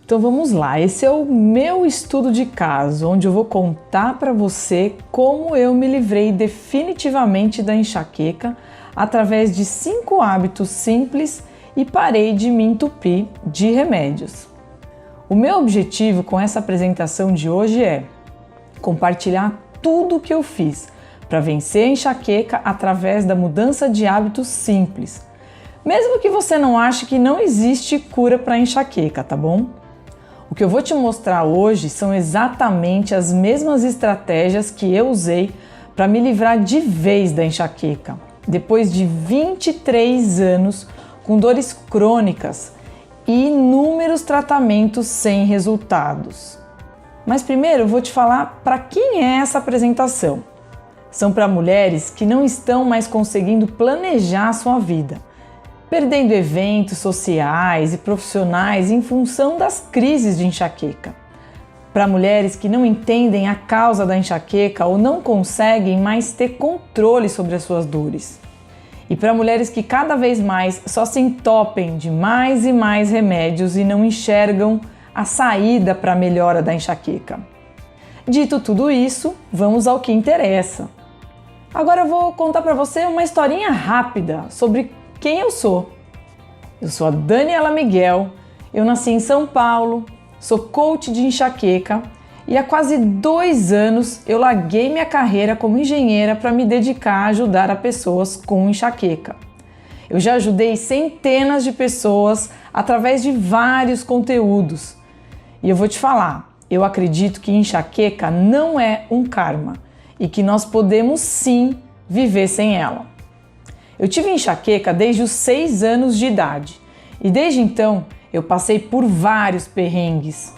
Então vamos lá, esse é o meu estudo de caso, onde eu vou contar para você como eu me livrei definitivamente da enxaqueca através de 5 hábitos simples e parei de me entupir de remédios. O meu objetivo com essa apresentação de hoje é compartilhar tudo o que eu fiz para vencer a enxaqueca através da mudança de hábitos simples. Mesmo que você não ache que não existe cura para a enxaqueca, tá bom? O que eu vou te mostrar hoje são exatamente as mesmas estratégias que eu usei para me livrar de vez da enxaqueca, depois de 23 anos com dores crônicas e inúmeros tratamentos sem resultados. Mas primeiro eu vou te falar para quem é essa apresentação. São para mulheres que não estão mais conseguindo planejar a sua vida, perdendo eventos sociais e profissionais em função das crises de enxaqueca. Para mulheres que não entendem a causa da enxaqueca ou não conseguem mais ter controle sobre as suas dores. E para mulheres que cada vez mais só se entopem de mais e mais remédios e não enxergam a saída para a melhora da enxaqueca. Dito tudo isso, vamos ao que interessa. Agora eu vou contar para você uma historinha rápida sobre quem eu sou. Eu sou a Daniela Miguel, eu nasci em São Paulo, sou coach de enxaqueca e há quase 2 anos eu larguei minha carreira como engenheira para me dedicar a ajudar a pessoas com enxaqueca. Eu já ajudei centenas de pessoas através de vários conteúdos. E eu vou te falar, eu acredito que enxaqueca não é um karma e que nós podemos sim viver sem ela. Eu tive enxaqueca desde os 6 anos de idade e desde então eu passei por vários perrengues.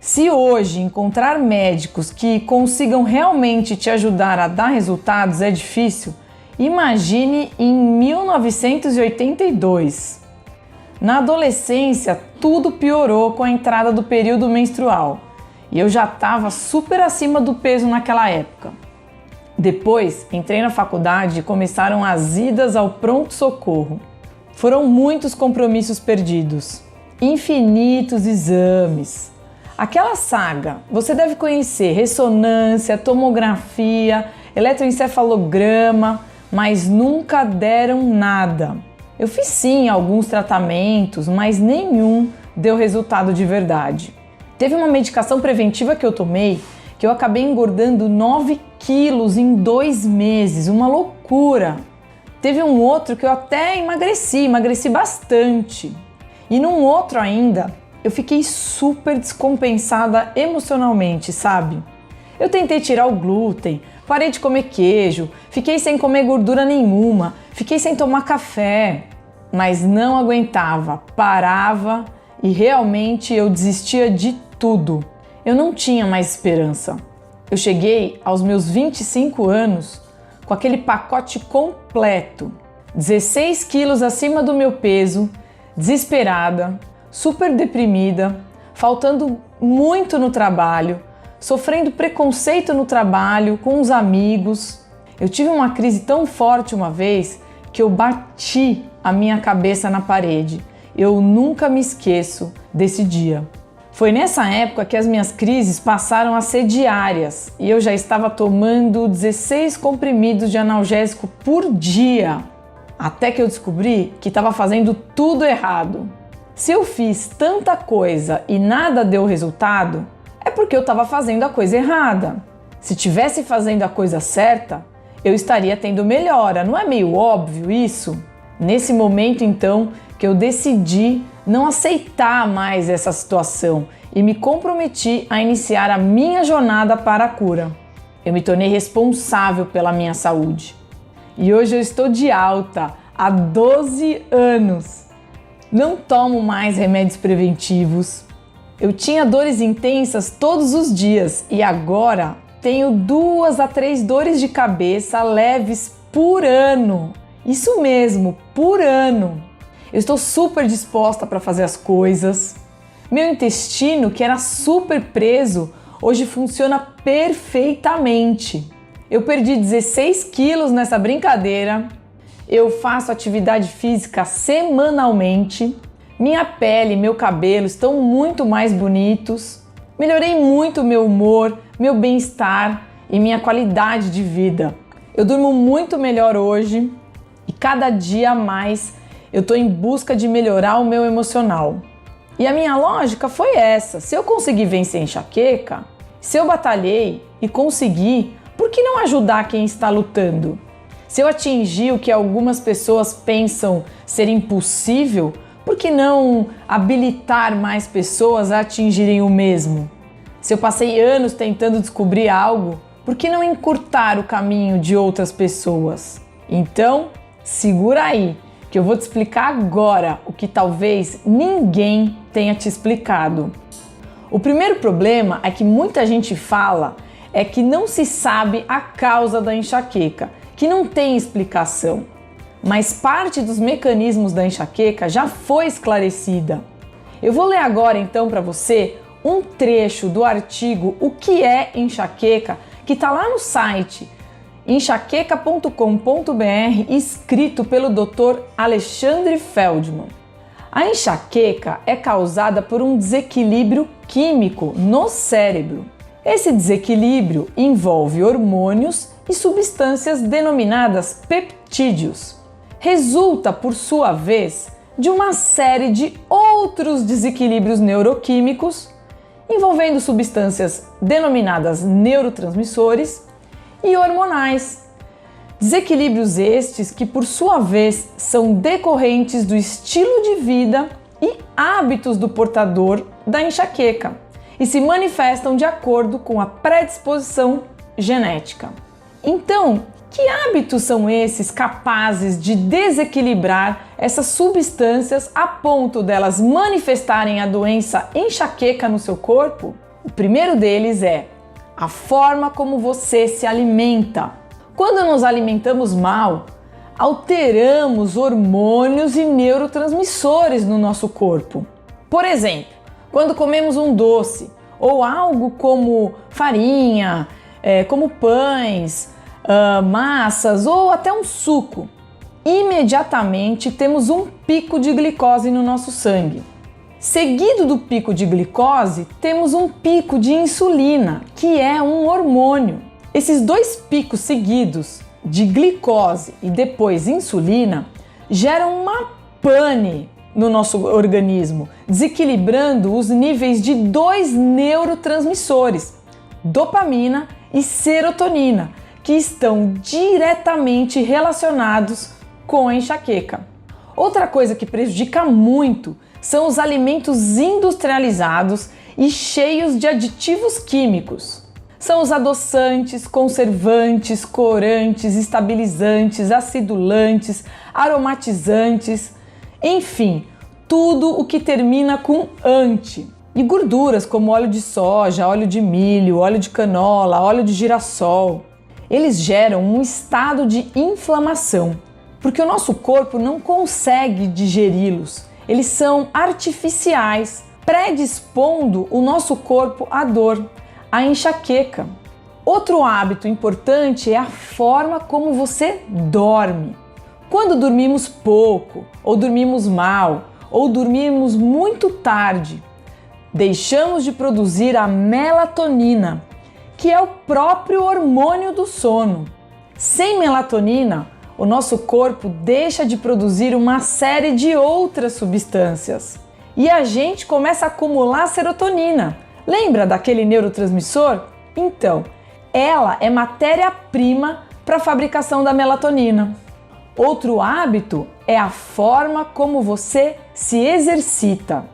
Se hoje encontrar médicos que consigam realmente te ajudar a dar resultados é difícil, imagine em 1982. Na adolescência, tudo piorou com a entrada do período menstrual e eu já estava super acima do peso naquela época. Depois, entrei na faculdade e começaram as idas ao pronto-socorro. Foram muitos compromissos perdidos, infinitos exames. Aquela saga, você deve conhecer ressonância, tomografia, eletroencefalograma, mas nunca deram nada. Eu fiz sim alguns tratamentos, mas nenhum deu resultado de verdade. Teve uma medicação preventiva que eu tomei que eu acabei engordando 9 quilos em 2 meses, uma loucura. Teve um outro que eu até emagreci bastante. E num outro ainda, eu fiquei super descompensada emocionalmente, sabe? Eu tentei tirar o glúten, parei de comer queijo, fiquei sem comer gordura nenhuma, fiquei sem tomar café, mas não aguentava, parava e realmente eu desistia de tudo. Eu não tinha mais esperança. Eu cheguei aos meus 25 anos com aquele pacote completo, 16 quilos acima do meu peso, desesperada, super deprimida, faltando muito no trabalho, sofrendo preconceito no trabalho, com os amigos. Eu tive uma crise tão forte uma vez que eu bati a minha cabeça na parede. Eu nunca me esqueço desse dia. Foi nessa época que as minhas crises passaram a ser diárias e eu já estava tomando 16 comprimidos de analgésico por dia, até que eu descobri que estava fazendo tudo errado. Se eu fiz tanta coisa e nada deu resultado, é porque eu estava fazendo a coisa errada. Se tivesse fazendo a coisa certa, eu estaria tendo melhora, não é meio óbvio isso? Nesse momento, então, que eu decidi não aceitar mais essa situação e me comprometi a iniciar a minha jornada para a cura. Eu me tornei responsável pela minha saúde. E hoje eu estou de alta há 12 anos. Não tomo mais remédios preventivos. Eu tinha dores intensas todos os dias e agora tenho 2 a 3 dores de cabeça leves por ano. Isso mesmo, por ano. Eu estou super disposta para fazer as coisas. Meu intestino, que era super preso, hoje funciona perfeitamente. Eu perdi 16 quilos nessa brincadeira. Eu faço atividade física semanalmente. Minha pele e meu cabelo estão muito mais bonitos. Melhorei muito meu humor, meu bem-estar e minha qualidade de vida. Eu durmo muito melhor hoje e cada dia mais eu estou em busca de melhorar o meu emocional. E a minha lógica foi essa: se eu consegui vencer a enxaqueca, se eu batalhei e consegui, por que não ajudar quem está lutando? Se eu atingi o que algumas pessoas pensam ser impossível, por que não habilitar mais pessoas a atingirem o mesmo? Se eu passei anos tentando descobrir algo, por que não encurtar o caminho de outras pessoas? Então, segura aí, que eu vou te explicar agora o que talvez ninguém tenha te explicado. O primeiro problema é que muita gente fala é que não se sabe a causa da enxaqueca, que não tem explicação. Mas parte dos mecanismos da enxaqueca já foi esclarecida. Eu vou ler agora então para você um trecho do artigo O que é enxaqueca, que está lá no site enxaqueca.com.br, escrito pelo Dr. Alexandre Feldman. A enxaqueca é causada por um desequilíbrio químico no cérebro. Esse desequilíbrio envolve hormônios e substâncias denominadas peptídeos. Resulta, por sua vez, de uma série de outros desequilíbrios neuroquímicos envolvendo substâncias denominadas neurotransmissores e hormonais. Desequilíbrios estes que, por sua vez, são decorrentes do estilo de vida e hábitos do portador da enxaqueca e se manifestam de acordo com a predisposição genética. Então, que hábitos são esses capazes de desequilibrar essas substâncias a ponto delas manifestarem a doença enxaqueca no seu corpo? O primeiro deles é a forma como você se alimenta. Quando nos alimentamos mal, alteramos hormônios e neurotransmissores no nosso corpo. Por exemplo, quando comemos um doce ou algo como farinha, como pães, massas ou até um suco, imediatamente temos um pico de glicose no nosso sangue. Seguido do pico de glicose, temos um pico de insulina, que é um hormônio. Esses dois picos seguidos de glicose e depois insulina geram uma pane no nosso organismo, desequilibrando os níveis de dois neurotransmissores, dopamina e serotonina, que estão diretamente relacionados com a enxaqueca. Outra coisa que prejudica muito são os alimentos industrializados e cheios de aditivos químicos. São os adoçantes, conservantes, corantes, estabilizantes, acidulantes, aromatizantes, enfim, tudo o que termina com ante. E gorduras como óleo de soja, óleo de milho, óleo de canola, óleo de girassol. Eles geram um estado de inflamação, porque o nosso corpo não consegue digeri-los. Eles são artificiais, predispondo o nosso corpo à dor, à enxaqueca. Outro hábito importante é a forma como você dorme. Quando dormimos pouco, ou dormimos mal, ou dormimos muito tarde, deixamos de produzir a melatonina, que é o próprio hormônio do sono. Sem melatonina, o nosso corpo deixa de produzir uma série de outras substâncias e a gente começa a acumular serotonina. Lembra daquele neurotransmissor? Então, ela é matéria-prima para a fabricação da melatonina. Outro hábito é a forma como você se exercita.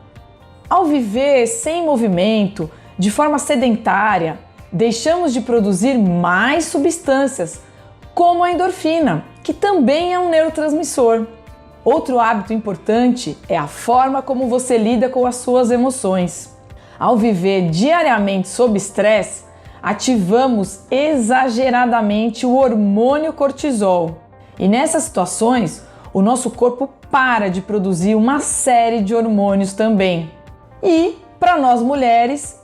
Ao viver sem movimento, de forma sedentária, deixamos de produzir mais substâncias, como a endorfina, que também é um neurotransmissor. Outro hábito importante é a forma como você lida com as suas emoções. Ao viver diariamente sob estresse, ativamos exageradamente o hormônio cortisol. E nessas situações, o nosso corpo para de produzir uma série de hormônios também. E, para nós mulheres,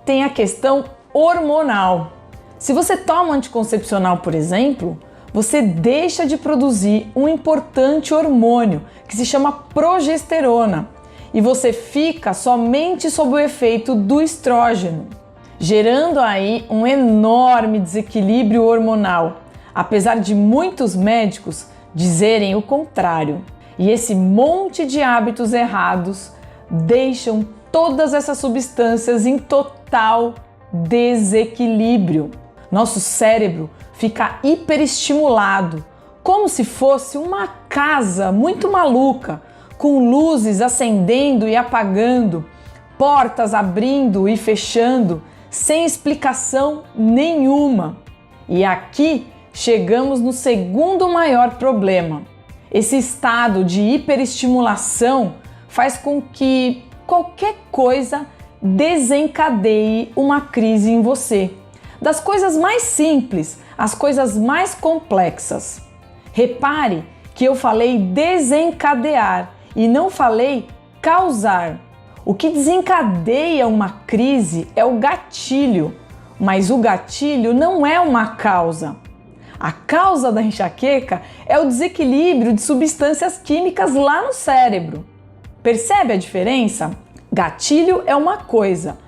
tem a questão hormonal. Se você toma anticoncepcional, por exemplo, você deixa de produzir um importante hormônio que se chama progesterona e você fica somente sob o efeito do estrógeno, gerando aí um enorme desequilíbrio hormonal, apesar de muitos médicos dizerem o contrário. E esse monte de hábitos errados deixam todas essas substâncias em total desequilíbrio. Nosso cérebro fica hiperestimulado, como se fosse uma casa muito maluca, com luzes acendendo e apagando, portas abrindo e fechando, sem explicação nenhuma. E aqui chegamos no segundo maior problema. Esse estado de hiperestimulação faz com que qualquer coisa desencadeie uma crise em você. Das coisas mais simples às coisas mais complexas. Repare que eu falei desencadear e não falei causar. O que desencadeia uma crise é o gatilho, mas o gatilho não é uma causa. A causa da enxaqueca é o desequilíbrio de substâncias químicas lá no cérebro. Percebe a diferença? Gatilho é uma coisa,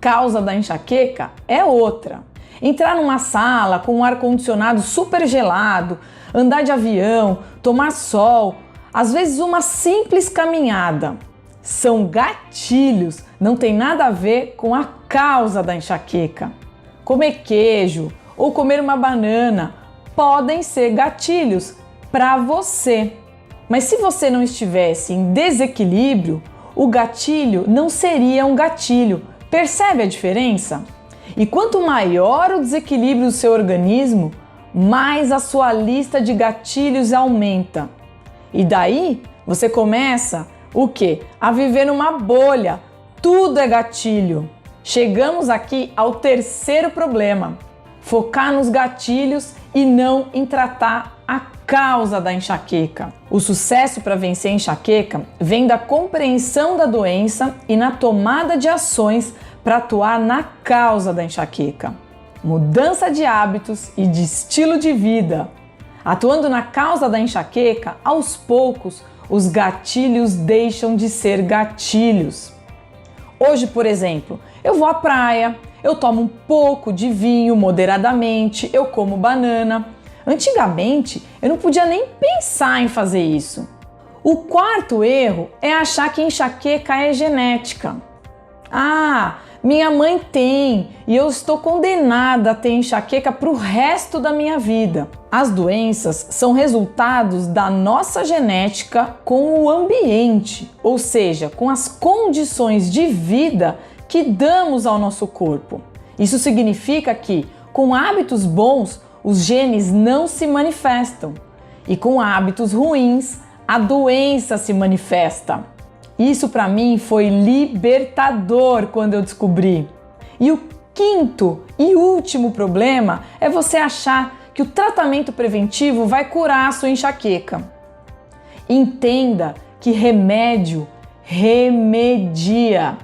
causa da enxaqueca é outra. Entrar numa sala com um ar-condicionado super gelado, andar de avião, tomar sol, às vezes uma simples caminhada. São gatilhos, não tem nada a ver com a causa da enxaqueca. Comer queijo ou comer uma banana podem ser gatilhos para você. Mas se você não estivesse em desequilíbrio, o gatilho não seria um gatilho. Percebe a diferença? E quanto maior o desequilíbrio do seu organismo, mais a sua lista de gatilhos aumenta. E daí você começa o quê? A viver numa bolha. Tudo é gatilho. Chegamos aqui ao terceiro problema: focar nos gatilhos e não em tratar a causa da enxaqueca. O sucesso para vencer a enxaqueca vem da compreensão da doença e na tomada de ações para atuar na causa da enxaqueca. Mudança de hábitos e de estilo de vida. Atuando na causa da enxaqueca, aos poucos, os gatilhos deixam de ser gatilhos. Hoje, por exemplo, eu vou à praia, eu tomo um pouco de vinho moderadamente, eu como banana. Antigamente, eu não podia nem pensar em fazer isso. O quarto erro é achar que enxaqueca é genética. Ah, minha mãe tem e eu estou condenada a ter enxaqueca para o resto da minha vida. As doenças são resultados da nossa genética com o ambiente, ou seja, com as condições de vida que damos ao nosso corpo. Isso significa que, com hábitos bons, os genes não se manifestam e com hábitos ruins, a doença se manifesta. Isso para mim foi libertador quando eu descobri. E o quinto e último problema é você achar que o tratamento preventivo vai curar a sua enxaqueca. Entenda que remédio remedia.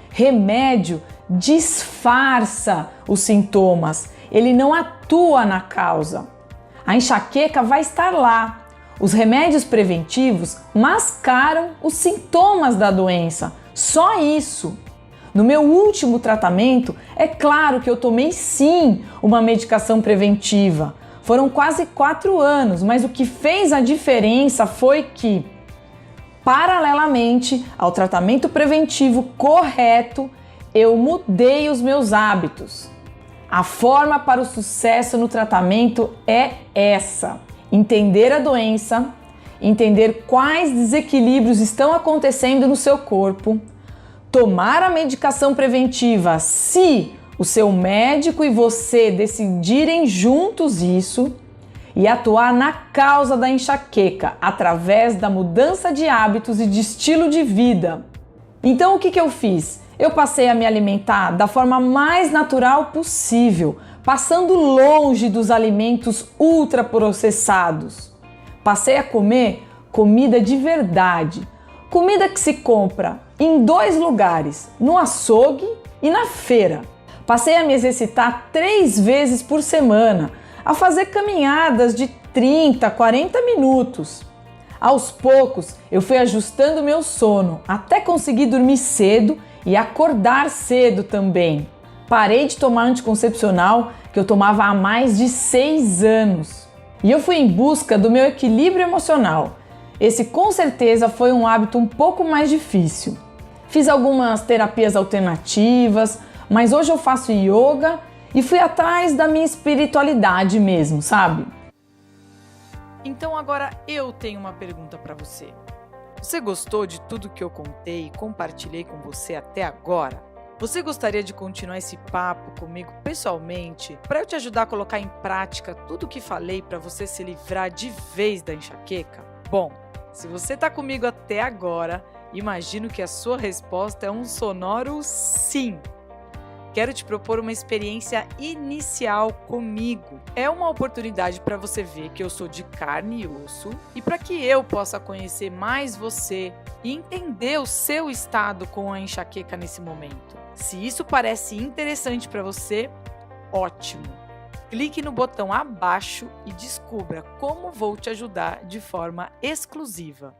Remédio disfarça os sintomas, ele não atua na causa. A enxaqueca vai estar lá. Os remédios preventivos mascaram os sintomas da doença, só isso. No meu último tratamento, é claro que eu tomei sim uma medicação preventiva. Foram quase 4 anos, mas o que fez a diferença foi que, paralelamente ao tratamento preventivo correto, eu mudei os meus hábitos. A forma para o sucesso no tratamento é essa: entender a doença, entender quais desequilíbrios estão acontecendo no seu corpo, tomar a medicação preventiva se o seu médico e você decidirem juntos isso e atuar na causa da enxaqueca através da mudança de hábitos e de estilo de vida. Então o que eu fiz? Eu passei a me alimentar da forma mais natural possível, passando longe dos alimentos ultraprocessados. Passei a comer comida de verdade, comida que se compra em 2 lugares, no açougue e na feira. Passei a me exercitar 3 vezes por semana, a fazer caminhadas de 30, 40 minutos. Aos poucos, eu fui ajustando meu sono até conseguir dormir cedo e acordar cedo também. Parei de tomar anticoncepcional que eu tomava há mais de 6 anos. E eu fui em busca do meu equilíbrio emocional. Esse com certeza foi um hábito um pouco mais difícil. Fiz algumas terapias alternativas, mas hoje eu faço yoga e fui atrás da minha espiritualidade mesmo, sabe? Então agora eu tenho uma pergunta para você. Você gostou de tudo que eu contei e compartilhei com você até agora? Você gostaria de continuar esse papo comigo pessoalmente para eu te ajudar a colocar em prática tudo o que falei para você se livrar de vez da enxaqueca? Bom, se você está comigo até agora, imagino que a sua resposta é um sonoro sim. Quero te propor uma experiência inicial comigo. É uma oportunidade para você ver que eu sou de carne e osso e para que eu possa conhecer mais você e entender o seu estado com a enxaqueca nesse momento. Se isso parece interessante para você, ótimo! Clique no botão abaixo e descubra como vou te ajudar de forma exclusiva.